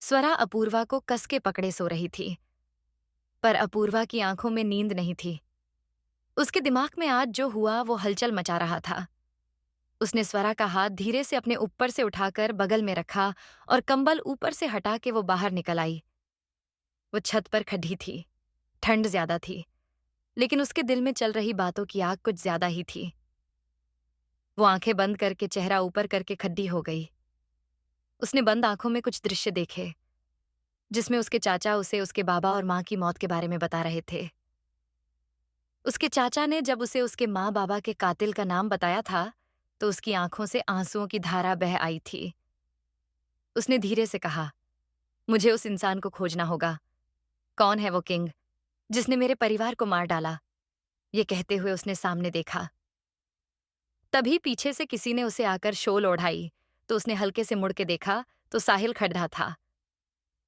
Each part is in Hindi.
स्वरा अपूर्वा को कस के पकड़े सो रही थी, पर अपूर्वा की आंखों में नींद नहीं थी। उसके दिमाग में आज जो हुआ वो हलचल मचा रहा था। उसने स्वरा का हाथ धीरे से अपने ऊपर से उठाकर बगल में रखा और कंबल ऊपर से हटा के वो बाहर निकल आई। वो छत पर खड़ी थी, ठंड ज्यादा थी, लेकिन उसके दिल में चल रही बातों की आग कुछ ज्यादा ही थी। वो आंखें बंद करके चेहरा ऊपर करके खड़ी हो गई। उसने बंद आंखों में कुछ दृश्य देखे, जिसमें उसके चाचा उसे उसके बाबा और माँ की मौत के बारे में बता रहे थे। उसके चाचा ने जब उसे उसके माँ बाबा के कातिल का नाम बताया था, तो उसकी आंखों से आंसुओं की धारा बह आई थी। उसने धीरे से कहा, मुझे उस इंसान को खोजना होगा। कौन है वो किंग जिसने मेरे परिवार को मार डाला? ये कहते हुए उसने सामने देखा। तभी पीछे से किसी ने उसे आकर शॉल ओढ़ाई, तो उसने हल्के से मुड़ के देखा तो साहिल खड़ा था।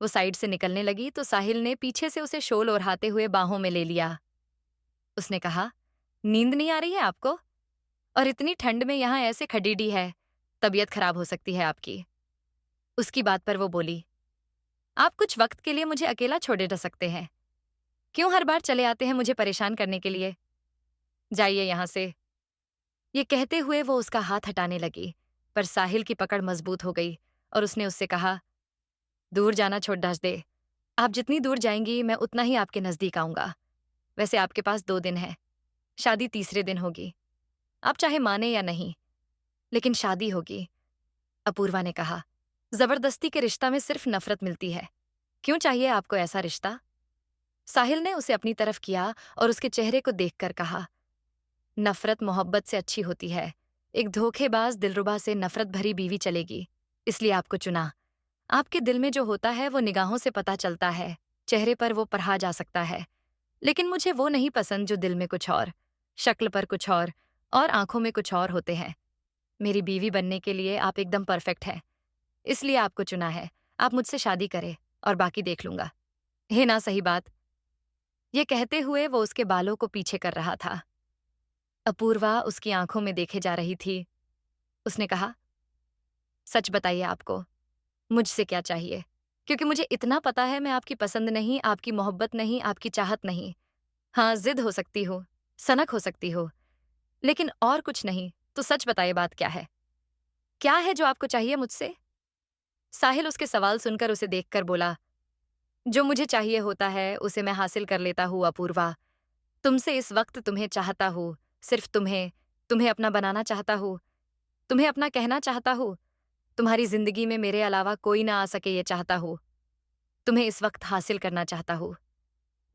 वो साइड से निकलने लगी तो साहिल ने पीछे से उसे शॉल ओढ़ाते हुए बाहों में ले लिया। उसने कहा, नींद नहीं आ रही है आपको? और इतनी ठंड में यहां ऐसे खडीडी है, तबीयत खराब हो सकती है आपकी। उसकी बात पर वो बोली, आप कुछ वक्त के लिए मुझे अकेला छोड़े रह सकते हैं। क्यों हर बार चले आते हैं मुझे परेशान करने के लिए? जाइए यहां से। ये कहते हुए वो उसका हाथ हटाने लगी, पर साहिल की पकड़ मजबूत हो गई और उसने उससे कहा, दूर जाना छोड़ दे। आप जितनी दूर जाएंगी मैं उतना ही आपके नजदीक आऊंगा। वैसे आपके पास 2 दिन है, शादी तीसरे दिन होगी। आप चाहे माने या नहीं, लेकिन शादी होगी। अपूर्वा ने कहा, जबरदस्ती के रिश्ता में सिर्फ नफरत मिलती है। क्यों चाहिए आपको ऐसा रिश्ता? साहिल ने उसे अपनी तरफ किया और उसके चेहरे को देखकर कहा, नफरत मोहब्बत से अच्छी होती है। एक धोखेबाज दिलरुबा से नफरत भरी बीवी चलेगी, इसलिए आपको चुना। आपके दिल में जो होता है वो निगाहों से पता चलता है, चेहरे पर वो पढ़ा जा सकता है। लेकिन मुझे वो नहीं पसंद जो दिल में कुछ और, शक्ल पर कुछ और आंखों में कुछ और होते हैं। मेरी बीवी बनने के लिए आप एकदम परफेक्ट हैं, इसलिए आपको चुना है। आप मुझसे शादी करें और बाकी देख लूंगा। हे ना सही बात। ये कहते हुए वो उसके बालों को पीछे कर रहा था। अपूर्वा उसकी आंखों में देखे जा रही थी। उसने कहा, सच बताइए आपको मुझसे क्या चाहिए? क्योंकि मुझे इतना पता है मैं आपकी पसंद नहीं, आपकी मोहब्बत नहीं, आपकी चाहत नहीं। हाँ, जिद हो सकती हो, सनक हो सकती हो, लेकिन और कुछ नहीं। तो सच बताइए, बात क्या है? क्या है जो आपको चाहिए मुझसे? साहिल उसके सवाल सुनकर उसे देखकर बोला, जो मुझे चाहिए होता है उसे मैं हासिल कर लेता हूँ अपूर्वा। तुमसे इस वक्त तुम्हें चाहता हूँ, सिर्फ तुम्हें। तुम्हें अपना बनाना चाहता हूँ, तुम्हें अपना कहना चाहता हूँ। तुम्हारी जिंदगी में मेरे अलावा कोई ना आ सके ये चाहता हूँ। तुम्हें इस वक्त हासिल करना चाहता हूँ,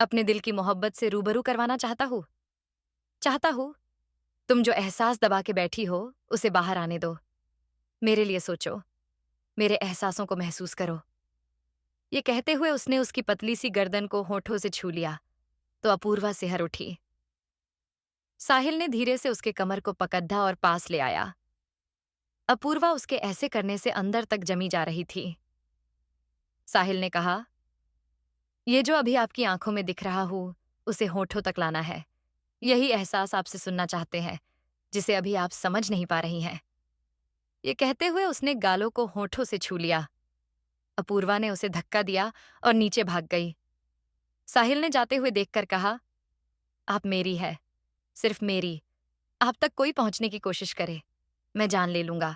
अपने दिल की मोहब्बत से रूबरू करवाना चाहता हूँ। चाहता हूँ तुम जो एहसास दबा के बैठी हो उसे बाहर आने दो। मेरे लिए सोचो, मेरे एहसासों को महसूस करो। ये कहते हुए उसने उसकी पतली सी गर्दन को होठों से छू लिया, तो अपूर्वा सिहर उठी। साहिल ने धीरे से उसके कमर को पकड़ा और पास ले आया। अपूर्वा उसके ऐसे करने से अंदर तक जमी जा रही थी। साहिल ने कहा, ये जो अभी आपकी आंखों में दिख रहा हूं, उसे होठों तक लाना है। यही एहसास आपसे सुनना चाहते हैं, जिसे अभी आप समझ नहीं पा रही हैं। ये कहते हुए उसने गालों को होठों से छू लिया। अपूर्वा ने उसे धक्का दिया और नीचे भाग गई। साहिल ने जाते हुए देखकर कहा, आप मेरी है, सिर्फ मेरी। आप तक कोई पहुंचने की कोशिश करे, मैं जान ले लूंगा।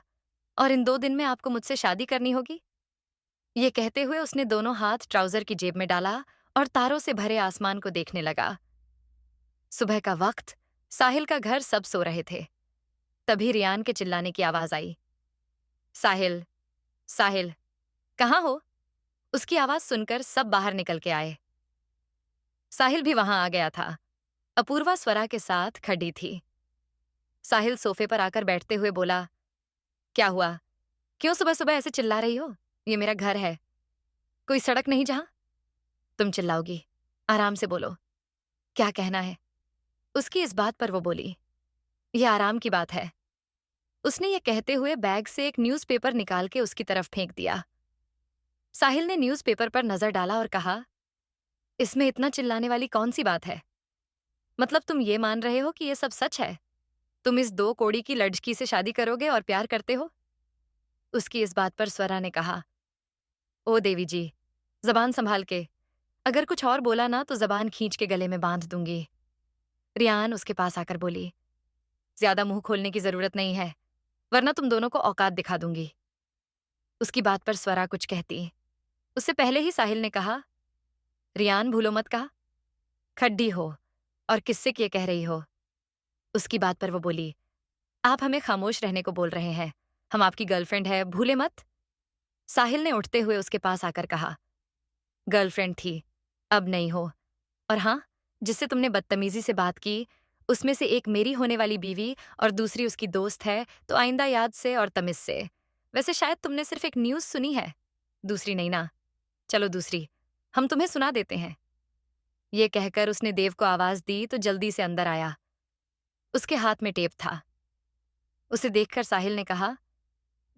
और इन 2 दिन में आपको मुझसे शादी करनी होगी। ये कहते हुए उसने दोनों हाथ ट्राउजर की जेब में डाला और तारों से भरे आसमान को देखने लगा। सुबह का वक्त, साहिल का घर, सब सो रहे थे। तभी रियान के चिल्लाने की आवाज आई, साहिल, साहिल, कहाँ हो? उसकी आवाज सुनकर सब बाहर निकल के आए। साहिल भी वहां आ गया था। अपूर्वा स्वरा के साथ खड़ी थी। साहिल सोफे पर आकर बैठते हुए बोला, क्या हुआ? क्यों सुबह सुबह ऐसे चिल्ला रही हो? ये मेरा घर है, कोई सड़क नहीं जहां तुम चिल्लाओगी। आराम से बोलो, क्या कहना है? उसकी इस बात पर वो बोली, यह आराम की बात है। उसने ये कहते हुए बैग से एक न्यूज़पेपर निकाल के उसकी तरफ फेंक दिया। साहिल ने न्यूज़पेपर पर नजर डाला और कहा, इसमें इतना चिल्लाने वाली कौन सी बात है? मतलब तुम ये मान रहे हो कि ये सब सच है? तुम इस 2 कौड़ी की लड़की से शादी करोगे और प्यार करते हो? उसकी इस बात पर स्वरा ने कहा, ओ देवी जी, जबान संभाल के। अगर कुछ और बोला ना तो जबान खींच के गले में बांध दूंगी। रियान उसके पास आकर बोली, ज्यादा मुंह खोलने की जरूरत नहीं है, वरना तुम दोनों को औकात दिखा दूंगी। उसकी बात पर स्वरा कुछ कहती। उससे पहले ही साहिल ने कहा, रियान भूलो मत कहा, खड्डी हो और किससे किए कह रही हो। उसकी बात पर वो बोली, आप हमें खामोश रहने को बोल रहे हैं, हम आपकी गर्लफ्रेंड है, भूले मत। साहिल ने उठते हुए उसके पास आकर कहा, गर्लफ्रेंड थी, अब नहीं हो। और हाँ, जिससे तुमने बदतमीजी से बात की, उसमें से एक मेरी होने वाली बीवी और दूसरी उसकी दोस्त है, तो आइंदा याद से और तमीज से। वैसे शायद तुमने सिर्फ एक न्यूज़ सुनी है, दूसरी नहीं ना। चलो दूसरी, हम तुम्हें सुना देते हैं। ये कहकर उसने देव को आवाज दी तो जल्दी से अंदर आया। उसके हाथ में टेप था। उसे देखकर साहिल ने कहा,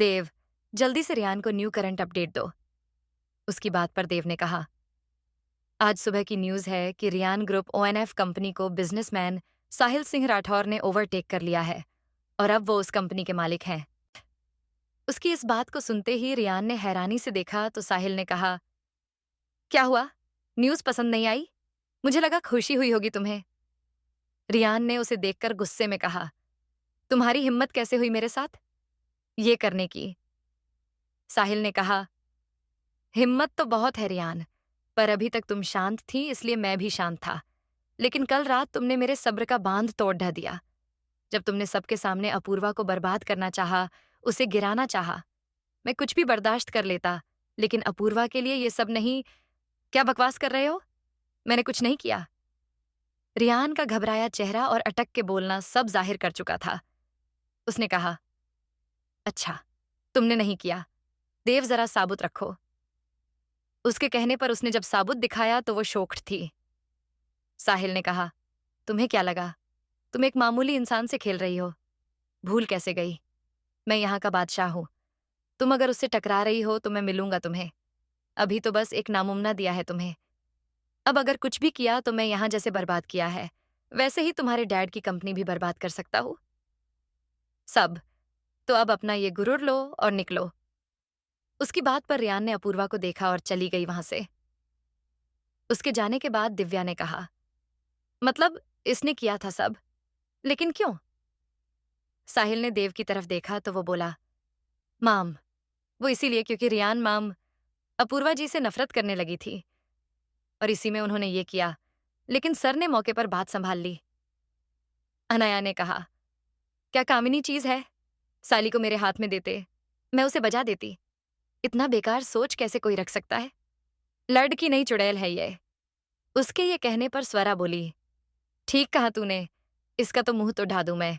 देव, जल्दी से रियान को न्यू करंट अपडेट दो। उसकी बात पर देव ने कहा, आज सुबह की न्यूज़ है कि रियान ग्रुप ओएनएफ कंपनी को बिजनेसमैन साहिल सिंह राठौर ने ओवरटेक कर लिया है और अब वो उस कंपनी के मालिक हैं। उसकी इस बात को सुनते ही रियान ने हैरानी से देखा तो साहिल ने कहा, क्या हुआ? न्यूज़ पसंद नहीं आई? मुझे लगा खुशी हुई होगी तुम्हें। रियान ने उसे देखकर गुस्से में कहा, तुम्हारी हिम्मत कैसे हुई मेरे साथ ये करने की? साहिल ने कहा, हिम्मत तो बहुत है रियान, पर अभी तक तुम शांत थी इसलिए मैं भी शांत था। लेकिन कल रात तुमने मेरे सब्र का बांध तोड़ ढा दिया। जब तुमने सबके सामने अपूर्वा को बर्बाद करना चाहा, उसे गिराना चाहा। मैं कुछ भी बर्दाश्त कर लेता, लेकिन अपूर्वा के लिए ये सब नहीं। क्या बकवास कर रहे हो? मैंने कुछ नहीं किया। रियान का घबराया चेहरा और अटक के बोलना सब जाहिर कर चुका था। उसने कहा, अच्छा, तुमने नहीं किया। देव जरा साबुत रखो। उसके कहने पर उसने जब साबुत दिखाया तो वो शोक्ड थी। साहिल ने कहा, तुम्हें क्या लगा? तुम एक मामूली इंसान से खेल रही हो। भूल कैसे गई? मैं यहाँ का बादशाह हूँ। तुम अगर उससे टकरा रही हो तो मैं मिलूंगा तुम्हें। अभी तो बस एक नामुमना दिया है तुम्हें। अब अगर कुछ भी किया तो मैं यहाँ जैसे बर्बाद किया है, वैसे ही तुम्हारे डैड की कंपनी भी बर्बाद कर सकता हूँ। सब। तो अब अपना ये गुरूर लो और निकलो। उसकी बात पर रियान ने अपूर्वा को देखा और चली गई वहां से। उसके जाने के बाद दिव्या ने कहा, मतलब इसने किया था सब, लेकिन क्यों? साहिल ने देव की तरफ देखा तो वो बोला, माम, वो इसीलिए क्योंकि रियान माम अपूर्वा जी से नफरत करने लगी थी और इसी में उन्होंने ये किया। लेकिन सर ने मौके पर बात संभाल ली। अनाया ने कहा, क्या कामिनी चीज है? साली को मेरे हाथ में देते, मैं उसे बजा देती। इतना बेकार सोच कैसे कोई रख सकता है? लड़ की नहीं चुड़ैल है ये। उसके ये कहने पर स्वरा बोली, ठीक कहा तूने, इसका तो मुंह तो ढा दूं मैं।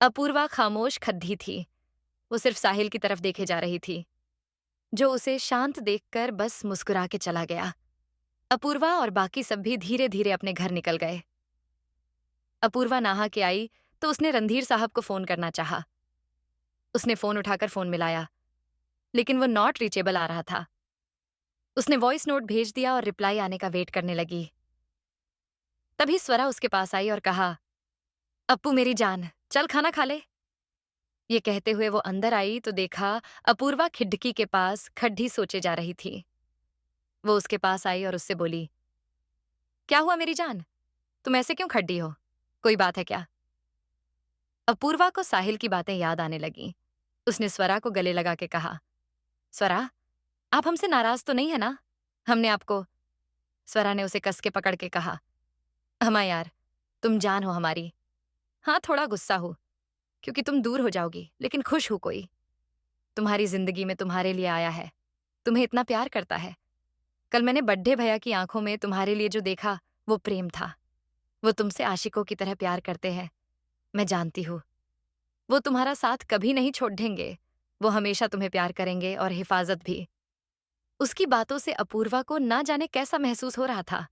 अपूर्वा खामोश खद्दी थी। वो सिर्फ साहिल की तरफ देखे जा रही थी, जो उसे शांत देखकर बस मुस्कुरा के चला गया। अपूर्वा और बाकी सब भी धीरे धीरे अपने घर निकल गए। अपूर्वा नहा के आई तो उसने रणधीर साहब को फोन करना चाहा। उसने फोन उठाकर फोन मिलाया, लेकिन वो नॉट रीचेबल आ रहा था। उसने वॉइस नोट भेज दिया और रिप्लाई आने का वेट करने लगी। तभी स्वरा उसके पास आई और कहा, अप्पू मेरी जान, चल खाना खा ले। ये कहते हुए वो अंदर आई तो देखा अपूर्वा खिड़की के पास खड्डी सोचे जा रही थी। वो उसके पास आई और उससे बोली, क्या हुआ मेरी जान? तुम ऐसे क्यों खड्डी हो? कोई बात है क्या? अपूर्वा को साहिल की बातें याद आने लगीं। उसने स्वरा को गले लगा के कहा, स्वरा, आप हमसे नाराज तो नहीं है ना? हमने आपको। स्वरा ने उसे कस के पकड़ के कहा, अमा यार, तुम जान हो हमारी। हाँ, थोड़ा गुस्सा हूं क्योंकि तुम दूर हो जाओगी, लेकिन खुश हूं कोई तुम्हारी जिंदगी में तुम्हारे लिए आया है, तुम्हें इतना प्यार करता है। कल मैंने बड्ढे भैया की आंखों में तुम्हारे लिए जो देखा वो प्रेम था। वो तुमसे आशिकों की तरह प्यार करते हैं, मैं जानती हूँ। वो तुम्हारा साथ कभी नहीं छोड़ देंगे। वो हमेशा तुम्हें प्यार करेंगे और हिफाजत भी। उसकी बातों से अपूर्वा को ना जाने कैसा महसूस हो रहा था,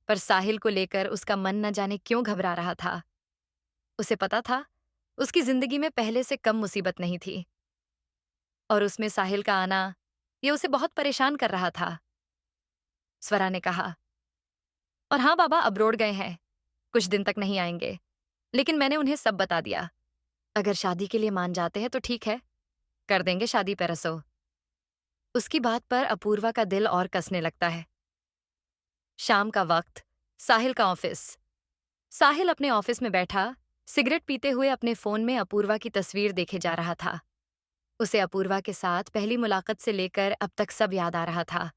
पर साहिल को लेकर उसका मन न जाने क्यों घबरा रहा था। उसे पता था उसकी जिंदगी में पहले से कम मुसीबत नहीं थी और उसमें साहिल का आना ये उसे बहुत परेशान कर रहा था। स्वरा ने कहा, और हाँ बाबा अब्रोड गए हैं, कुछ दिन तक नहीं आएंगे, लेकिन मैंने उन्हें सब बता दिया। अगर शादी के लिए मान जाते हैं तो ठीक है, कर देंगे शादी पे रसो। उसकी बात पर अपूर्वा का दिल और कसने लगता है। शाम का वक्त, साहिल का ऑफिस। साहिल अपने ऑफिस में बैठा, सिगरेट पीते हुए अपने फोन में अपूर्वा की तस्वीर देखे जा रहा था। उसे अपूर्वा के साथ पहली मुलाकात से लेकर अब तक सब याद आ रहा था।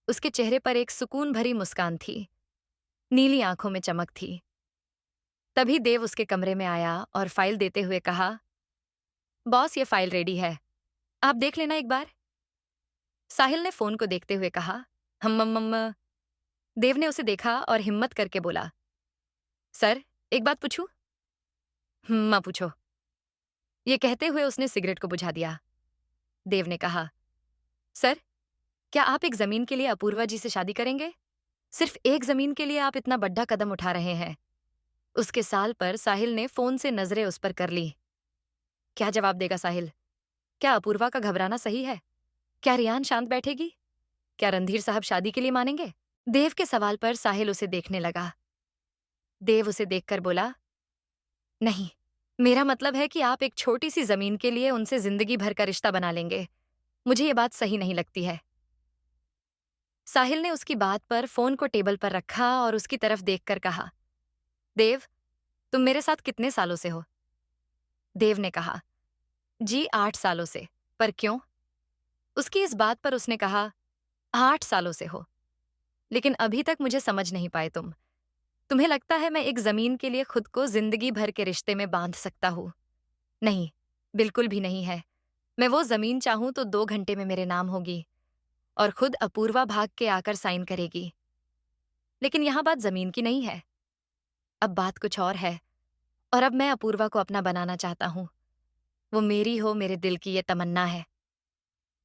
उसके चेहरे पर एक सुकून भरी मुस्कान थी, नीली आंखों में चमक थी। तभी देव उसके कमरे में आया और फाइल देते हुए कहा, बॉस ये फाइल रेडी है, आप देख लेना एक बार। साहिल ने फोन को देखते हुए कहा, हम। देव ने उसे देखा और हिम्मत करके बोला, सर, एक बात पूछूं? मां पूछो। ये कहते हुए उसने सिगरेट को बुझा दिया। देव ने कहा, सर, क्या आप एक जमीन के लिए अपूर्वा जी से शादी करेंगे? सिर्फ एक जमीन के लिए आप इतना बड़ा कदम उठा रहे हैं। उसके साल पर साहिल ने फोन से नजरें उस पर कर ली। क्या जवाब देगा साहिल? क्या अपूर्वा का घबराना सही है? क्या रियान शांत बैठेगी? क्या रणधीर साहब शादी के लिए मानेंगे? देव के सवाल पर साहिल उसे देखने लगा। देव उसे देखकर बोला, नहीं, मेरा मतलब है कि आप एक छोटी सी जमीन के लिए उनसे जिंदगी भर का रिश्ता बना लेंगे। मुझे ये बात सही नहीं लगती है। साहिल ने उसकी बात पर फोन को टेबल पर रखा और उसकी तरफ देखकर कहा, देव, तुम मेरे साथ कितने सालों से हो? देव ने कहा, जी 8 सालों से। पर क्यों? उसकी इस बात पर उसने कहा, 8 सालों से हो, लेकिन अभी तक मुझे समझ नहीं पाए तुम। तुम्हें लगता है मैं एक जमीन के लिए खुद को जिंदगी भर के रिश्ते में बांध सकता हूं? नहीं, बिल्कुल भी नहीं है। मैं वो जमीन चाहूं तो 2 घंटे में मेरे नाम होगी और खुद अपूर्वा भाग के आकर साइन करेगी। लेकिन यहां बात जमीन की नहीं है, अब बात कुछ और है। और अब मैं अपूर्वा को अपना बनाना चाहता हूं। वो मेरी हो, मेरे दिल की ये तमन्ना है।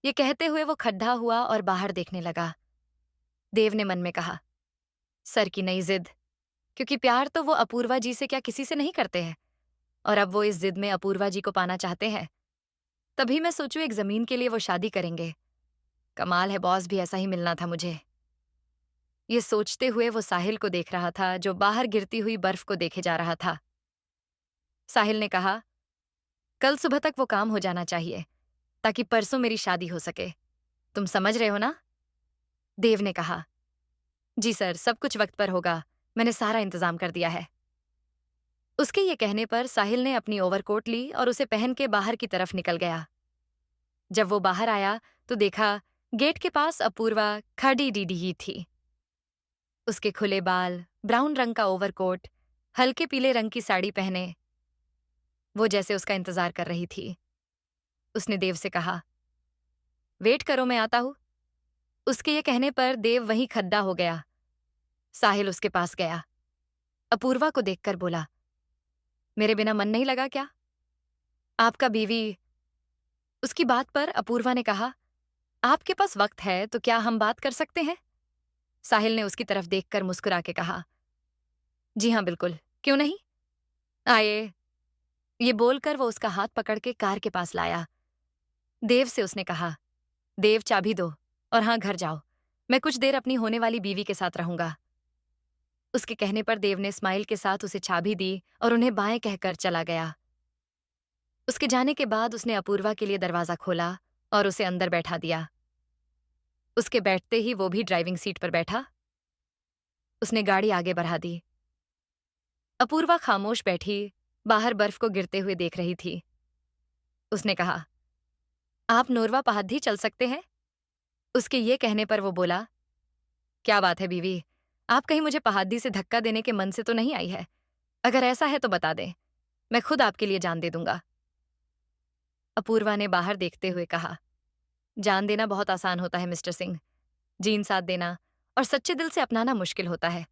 ये कहते हुए वो खड्डा हुआ और बाहर देखने लगा। देव ने मन में कहा, सर की नई जिद। क्योंकि प्यार तो वो अपूर्वा जी से क्या किसी से नहीं करते हैं, और अब वो इस जिद में अपूर्वा जी को पाना चाहते हैं। तभी मैं सोचूं एक जमीन के लिए वो शादी करेंगे। कमाल है, बॉस भी ऐसा ही मिलना था मुझे। ये सोचते हुए वो साहिल को देख रहा था, जो बाहर गिरती हुई बर्फ को देखे जा रहा था। साहिल ने कहा, कल सुबह तक वो काम हो जाना चाहिए ताकि परसों मेरी शादी हो सके। तुम समझ रहे हो ना? देव ने कहा, जी सर, सब कुछ वक्त पर होगा। मैंने सारा इंतजाम कर दिया है। उसके ये कहने पर साहिल ने अपनी ओवरकोट ली और उसे पहन के बाहर की तरफ निकल गया। जब वो बाहर आया तो देखा गेट के पास अपूर्वा खड़ी डीडी ही थी। उसके खुले बाल, ब्राउन रंग का ओवरकोट, हल्के पीले रंग की साड़ी पहने, वो जैसे उसका इंतजार कर रही थी। उसने देव से कहा, वेट करो, मैं आता हूं। उसके ये कहने पर देव वहीं खड्डा हो गया। साहिल उसके पास गया, अपूर्वा को देखकर बोला, मेरे बिना मन नहीं लगा क्या? आपका बीवी। उसकी बात पर अपूर्वा ने कहा, आपके पास वक्त है तो क्या हम बात कर सकते हैं? साहिल ने उसकी तरफ देखकर मुस्कुरा के कहा, जी हाँ बिल्कुल, क्यों नहीं, आइए। ये बोलकर वो उसका हाथ पकड़ के कार के पास लाया। देव से उसने कहा, देव, चाबी दो और हाँ, घर जाओ। मैं कुछ देर अपनी होने वाली बीवी के साथ रहूंगा। उसके कहने पर देव ने स्माइल के साथ उसे चाबी दी और उन्हें बाएं कहकर चला गया। उसके जाने के बाद उसने अपूर्वा के लिए दरवाजा खोला और उसे अंदर बैठा दिया। उसके बैठते ही वो भी ड्राइविंग सीट पर बैठा। उसने गाड़ी आगे बढ़ा दी। अपूर्वा खामोश बैठी, बाहर बर्फ को गिरते हुए देख रही थी। उसने कहा, आप नोरवा पहाड़ी चल सकते हैं? उसके ये कहने पर वो बोला, क्या बात है बीवी, आप कहीं मुझे पहाड़ी से धक्का देने के मन से तो नहीं आई है? अगर ऐसा है तो बता दें, मैं खुद आपके लिए जान दे दूंगा। अपूर्वा ने बाहर देखते हुए कहा, जान देना बहुत आसान होता है मिस्टर सिंह, जीन साथ देना और सच्चे दिल से अपनाना मुश्किल होता है।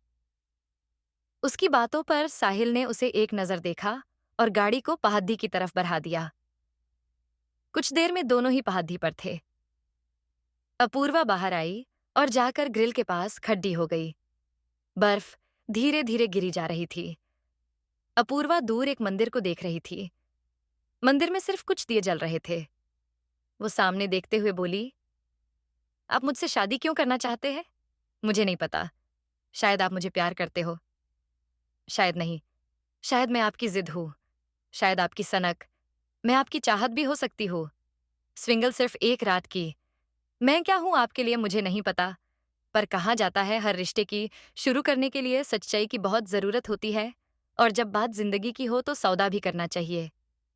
उसकी बातों पर साहिल ने उसे एक नजर देखा और गाड़ी को पहाड़ी की तरफ बढ़ा दिया। कुछ देर में दोनों ही पहाड़ी पर थे। अपूर्वा बाहर आई और जाकर ग्रिल के पास खड्डी हो गई। बर्फ धीरे धीरे गिरी जा रही थी। अपूर्वा दूर एक मंदिर को देख रही थी। मंदिर में सिर्फ कुछ दिए जल रहे थे। वो सामने देखते हुए बोली, आप मुझसे शादी क्यों करना चाहते हैं? मुझे नहीं पता। शायद आप मुझे प्यार करते हो, शायद नहीं। शायद मैं आपकी जिद हूं, शायद आपकी सनक। मैं आपकी चाहत भी हो सकती हूँ। स्विंगल सिर्फ एक रात की, मैं क्या हूं आपके लिए मुझे नहीं पता, पर कहा जाता है हर रिश्ते की शुरू करने के लिए सच्चाई की बहुत जरूरत होती है, और जब बात जिंदगी की हो तो सौदा भी करना चाहिए।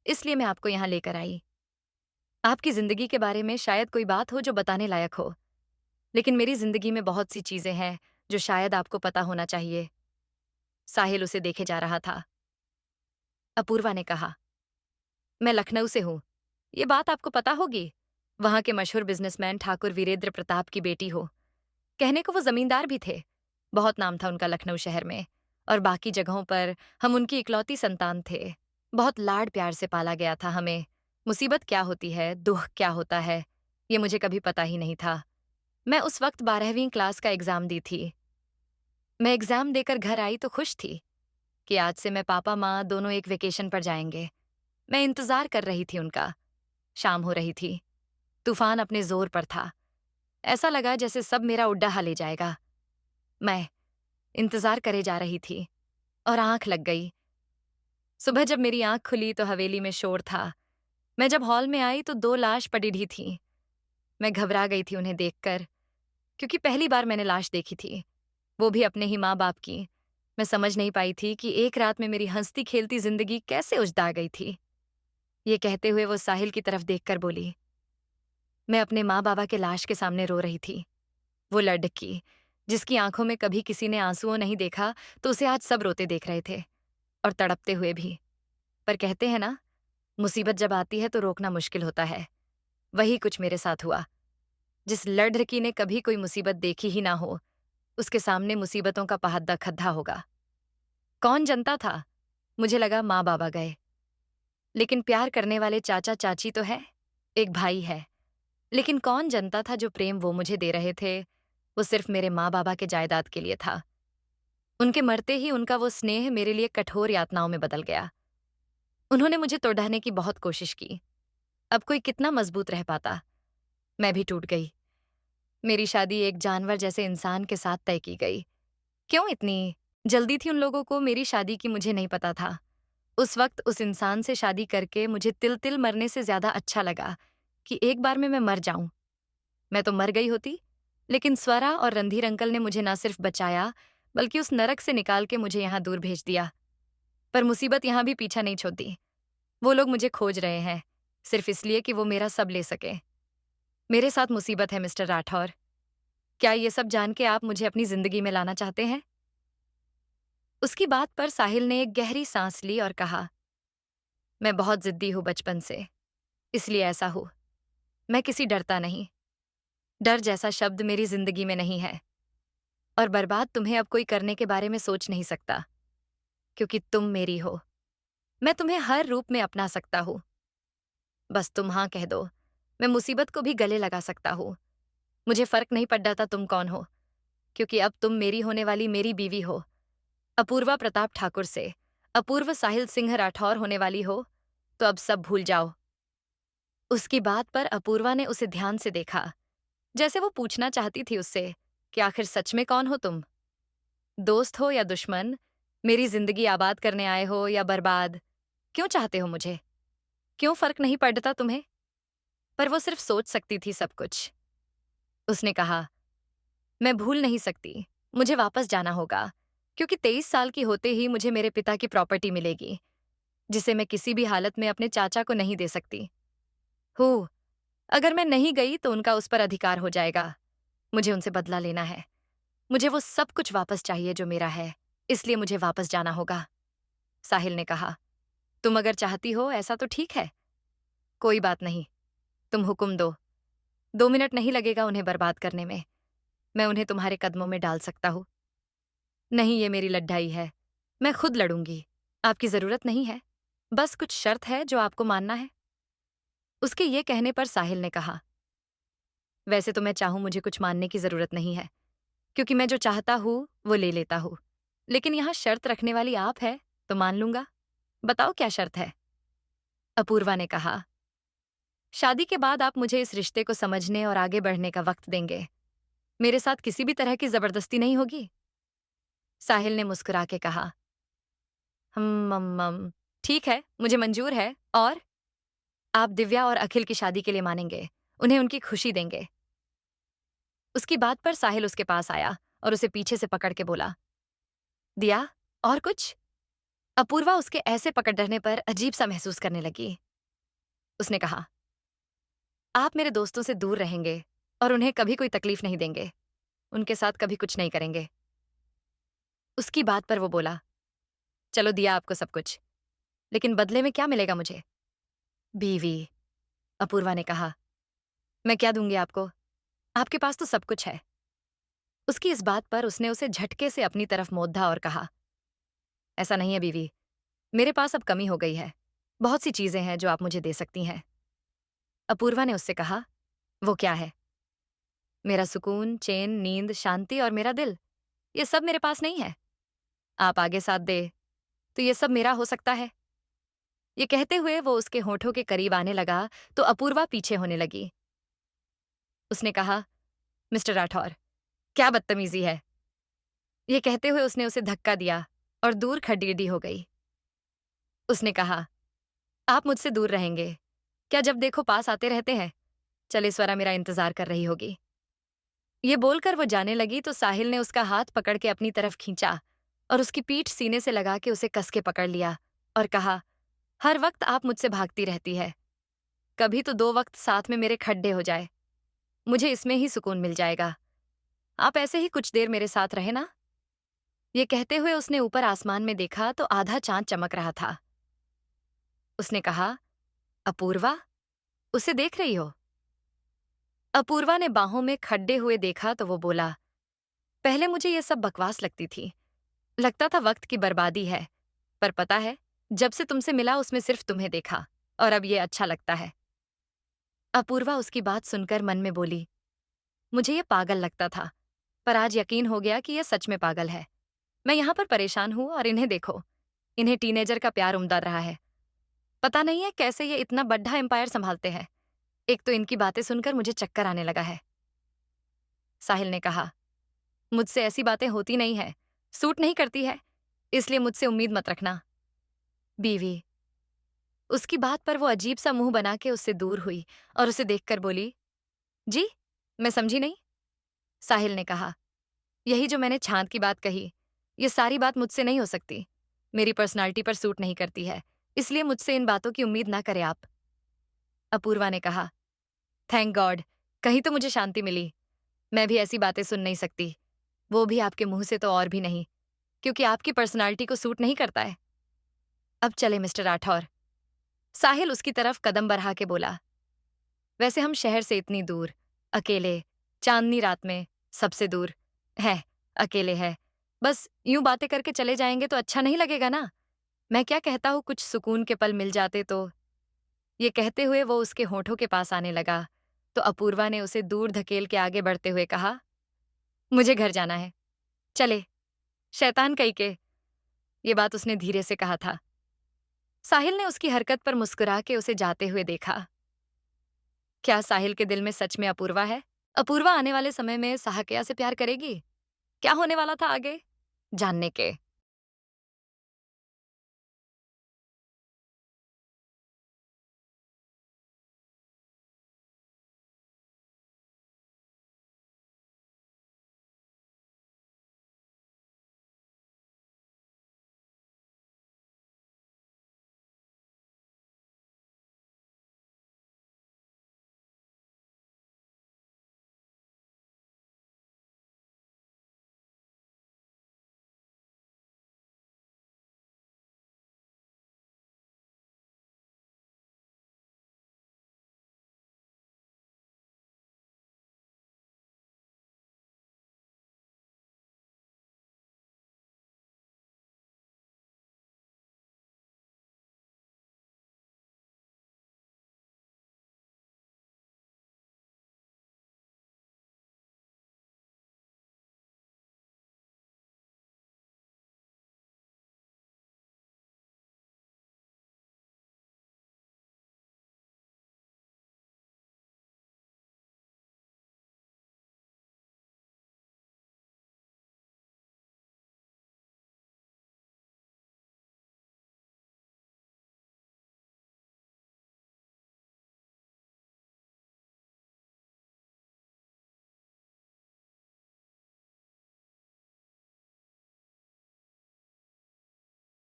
इसलिए मैं आपको यहाँ लेकर आई। आपकी जिंदगी के बारे में शायद कोई बात हो जो बताने लायक हो, लेकिन मेरी जिंदगी में बहुत सी चीजें हैं जो शायद आपको पता होना चाहिए। साहिल उसे देखे जा रहा था। अपूर्वा ने कहा, मैं लखनऊ से हूँ। ये बात आपको पता होगी। वहां के मशहूर बिजनेसमैन ठाकुर वीरेंद्र प्रताप की बेटी हो। कहने को वो जमींदार भी थे। बहुत नाम था उनका लखनऊ शहर में, और बाकी जगहों पर हम उनकी इकलौती संतान थे। बहुत लाड प्यार से पाला गया था हमें। मुसीबत क्या होती है, दुख क्या होता है, ये मुझे कभी पता ही नहीं था। मैं उस वक्त 12वीं क्लास का एग्जाम दी थी। मैं एग्जाम देकर घर आई तो खुश थी कि आज से मैं पापा माँ दोनों एक वेकेशन पर जाएंगे। मैं इंतजार कर रही थी उनका। शाम हो रही थी। तूफान अपने जोर पर था। ऐसा लगा जैसे सब मेरा उड्डा ले जाएगा। मैं इंतजार करे जा रही थी, और आंख लग गई। सुबह जब मेरी आंख खुली तो हवेली में शोर था। मैं जब हॉल में आई तो 2 लाश पड़ी ढी थी। मैं घबरा गई थी उन्हें देखकर, क्योंकि पहली बार मैंने लाश देखी थी, वो भी अपने ही माँ बाप की। मैं समझ नहीं पाई थी कि एक रात में मेरी हंसती खेलती जिंदगी कैसे उजड़ा गई थी। ये कहते हुए वो साहिल की तरफ देखकर बोली, मैं अपने माँ बाबा के लाश के सामने रो रही थी। वो लड़की जिसकी आंखों में कभी किसी ने आंसुओं नहीं देखा, तो उसे आज सब रोते देख रहे थे, और तड़पते हुए भी। पर कहते हैं ना, मुसीबत जब आती है तो रोकना मुश्किल होता है। वही कुछ मेरे साथ हुआ। जिस लड़की ने कभी कोई मुसीबत देखी ही ना हो, उसके सामने मुसीबतों का पहाड़ा खद्दा होगा। कौन जनता था? मुझे लगा माँ बाबा गए, लेकिन प्यार करने वाले चाचा चाची तो है, एक भाई है। लेकिन कौन जनता था जो प्रेम वो मुझे दे रहे थे, वो सिर्फ मेरे माँ बाबा के जायदाद के लिए था। उनके मरते ही उनका वो स्नेह मेरे लिए कठोर यातनाओं में बदल गया। उन्होंने मुझे तोड़ाने की बहुत कोशिश की। अब कोई कितना मजबूत रह पाता। मैं भी टूट गई। मेरी शादी एक जानवर जैसे इंसान के साथ तय की गई। क्यों इतनी जल्दी थी उन लोगों को मेरी शादी की, मुझे नहीं पता था। उस वक्त उस इंसान से शादी करके मुझे तिल तिल मरने से ज्यादा अच्छा लगा कि एक बार में मैं मर जाऊं। मैं तो मर गई होती, लेकिन स्वरा और रणधीर अंकल ने मुझे ना सिर्फ बचाया, बल्कि उस नरक से निकाल के मुझे यहाँ दूर भेज दिया। पर मुसीबत यहाँ भी पीछा नहीं छोड़ती। वो लोग मुझे खोज रहे हैं, सिर्फ इसलिए कि वो मेरा सब ले सके। मेरे साथ मुसीबत है मिस्टर राठौर। क्या ये सब जान के आप मुझे अपनी जिंदगी में लाना चाहते हैं? उसकी बात पर साहिल ने एक गहरी सांस ली और कहा, मैं बहुत जिद्दी हूं बचपन से, इसलिए ऐसा हूं। मैं किसी डरता नहीं। डर जैसा शब्द मेरी जिंदगी में नहीं है, और बर्बाद तुम्हें अब कोई करने के बारे में सोच नहीं सकता, क्योंकि तुम मेरी हो। मैं तुम्हें हर रूप में अपना सकता हूं। बस तुम हाँ कह दो, मैं मुसीबत को भी गले लगा सकता हूं। मुझे फर्क नहीं पड़ रहा था तुम कौन हो, क्योंकि अब तुम मेरी होने वाली मेरी बीवी हो। अपूर्वा प्रताप ठाकुर से अपूर्व साहिल सिंह राठौर होने वाली हो, तो अब सब भूल जाओ। उसकी बात पर अपूर्वा ने उसे ध्यान से देखा, जैसे वो पूछना चाहती थी उससे कि आखिर सच में कौन हो तुम? दोस्त हो या दुश्मन? मेरी जिंदगी आबाद करने आए हो या बर्बाद? क्यों चाहते हो मुझे? क्यों फर्क नहीं पड़ता तुम्हें? पर वो सिर्फ सोच सकती थी सब कुछ। उसने कहा, मैं भूल नहीं सकती। मुझे वापस जाना होगा, क्योंकि 23 साल की होते ही मुझे मेरे पिता की प्रॉपर्टी मिलेगी, जिसे मैं किसी भी हालत में अपने चाचा को नहीं दे सकती। हो, अगर मैं नहीं गई तो उनका उस पर अधिकार हो जाएगा। मुझे उनसे बदला लेना है। मुझे वो सब कुछ वापस चाहिए जो मेरा है, इसलिए मुझे वापस जाना होगा। साहिल ने कहा, तुम अगर चाहती हो ऐसा तो ठीक है। कोई बात नहीं, तुम हुक्म दो। 2 मिनट नहीं लगेगा उन्हें बर्बाद करने में। मैं उन्हें तुम्हारे कदमों में डाल सकता हूँ। नहीं, ये मेरी लड़ाई है। मैं खुद लड़ूंगी। आपकी जरूरत नहीं है। बस कुछ शर्त है जो आपको मानना है। उसके ये कहने पर साहिल ने कहा, वैसे तो मैं चाहूं मुझे कुछ मानने की जरूरत नहीं है, क्योंकि मैं जो चाहता हूं वो ले लेता हूं। लेकिन यहाँ शर्त रखने वाली आप है, तो मान लूंगा। बताओ क्या शर्त है? अपूर्वा ने कहा, शादी के बाद आप मुझे इस रिश्ते को समझने और आगे बढ़ने का वक्त देंगे। मेरे साथ किसी भी तरह की जबरदस्ती नहीं होगी। साहिल ने मुस्कुरा के कहा, ठीक है, मुझे मंजूर है। और आप दिव्या और अखिल की शादी के लिए मानेंगे, उन्हें उनकी खुशी देंगे। उसकी बात पर साहिल उसके पास आया और उसे पीछे से पकड़ के बोला, दिया, और कुछ? अपूर्वा उसके ऐसे पकड़ पर अजीब सा महसूस करने लगी। उसने कहा, आप मेरे दोस्तों से दूर रहेंगे और उन्हें कभी कोई तकलीफ नहीं देंगे। उनके साथ कभी कुछ नहीं करेंगे। उसकी बात पर वो बोला, चलो दिया आपको सब कुछ, लेकिन बदले में क्या मिलेगा मुझे? बीवी, अपूर्वा ने कहा। मैं क्या दूंगी आपको? आपके पास तो सब कुछ है। उसकी इस बात पर उसने उसे झटके से अपनी तरफ मोड़ा और कहा, ऐसा नहीं है बीवी, मेरे पास अब कमी हो गई है। बहुत सी चीजें हैं जो आप मुझे दे सकती हैं। अपूर्वा ने उससे कहा, वो क्या है? मेरा सुकून, चैन, नींद, शांति और मेरा दिल, ये सब मेरे पास नहीं है। आप आगे साथ दे तो ये सब मेरा हो सकता है। ये कहते हुए वो उसके होठों के करीब आने लगा तो अपूर्वा पीछे होने लगी। उसने कहा, मिस्टर राठौर, क्या बदतमीजी है। ये कहते हुए उसने उसे धक्का दिया और दूर खड़ीडी हो गई। उसने कहा, आप मुझसे दूर रहेंगे क्या? जब देखो पास आते रहते हैं। चले, स्वरा मेरा इंतजार कर रही होगी। ये बोलकर वो जाने लगी तो साहिल ने उसका हाथ पकड़ के अपनी तरफ खींचा और उसकी पीठ सीने से लगा के उसे कस के पकड़ लिया और कहा, हर वक्त आप मुझसे भागती रहती है। कभी तो 2 वक्त साथ में मेरे खड्डे हो जाए, मुझे इसमें ही सुकून मिल जाएगा। आप ऐसे ही कुछ देर मेरे साथ रहे ना। ये कहते हुए उसने ऊपर आसमान में देखा तो आधा चांद चमक रहा था। उसने कहा, अपूर्वा, उसे देख रही हो? अपूर्वा ने बाहों में खड्डे हुए देखा तो वो बोला, पहले मुझे ये सब बकवास लगती थी। लगता था वक्त की बर्बादी है, पर पता है, जब से तुमसे मिला उसमें सिर्फ तुम्हें देखा और अब ये अच्छा लगता है। अपूर्वा उसकी बात सुनकर मन में बोली, मुझे ये पागल लगता था, पर आज यकीन हो गया कि ये सच में पागल है। मैं यहाँ पर परेशान हूँ और इन्हें देखो, इन्हें टीनेजर का प्यार उमड़ रहा है। पता नहीं है कैसे ये इतना बड़ा एम्पायर संभालते हैं। एक तो इनकी बातें सुनकर मुझे चक्कर आने लगा है। साहिल ने कहा, मुझसे ऐसी बातें होती नहीं है, सूट नहीं करती है, इसलिए मुझसे उम्मीद मत रखना। बीवी, उसकी बात पर वो अजीब सा मुंह बना के उससे दूर हुई और उसे देखकर बोली, जी, मैं समझी नहीं। साहिल ने कहा, यही जो मैंने छांद की बात कही, ये सारी बात मुझसे नहीं हो सकती। मेरी पर्सनालिटी पर सूट नहीं करती है, इसलिए मुझसे इन बातों की उम्मीद ना करें आप। अपूर्वा ने कहा, थैंक गॉड, कहीं तो मुझे शांति मिली। मैं भी ऐसी बातें सुन नहीं सकती, वो भी आपके मुंह से तो और भी नहीं, क्योंकि आपकी पर्सनालिटी को सूट नहीं करता है। अब चले मिस्टर राठौर। साहिल उसकी तरफ कदम बढ़ा के बोला, वैसे हम शहर से इतनी दूर, अकेले, चांदनी रात में, सबसे दूर है, अकेले है। बस यूं बातें करके चले जाएंगे तो अच्छा नहीं लगेगा ना। मैं क्या कहता हूँ, कुछ सुकून के पल मिल जाते तो। ये कहते हुए वो उसके होठों के पास आने लगा तो अपूर्वा ने उसे दूर धकेल के आगे बढ़ते हुए कहा, मुझे घर जाना है, चले। शैतान कहीं के। ये बात उसने धीरे से कहा था। साहिल ने उसकी हरकत पर मुस्कुरा के उसे जाते हुए देखा। क्या साहिल के दिल में सच में अपूर्वा है? अपूर्वा आने वाले समय में साहकिया से प्यार करेगी? क्या होने वाला था आगे? जानने के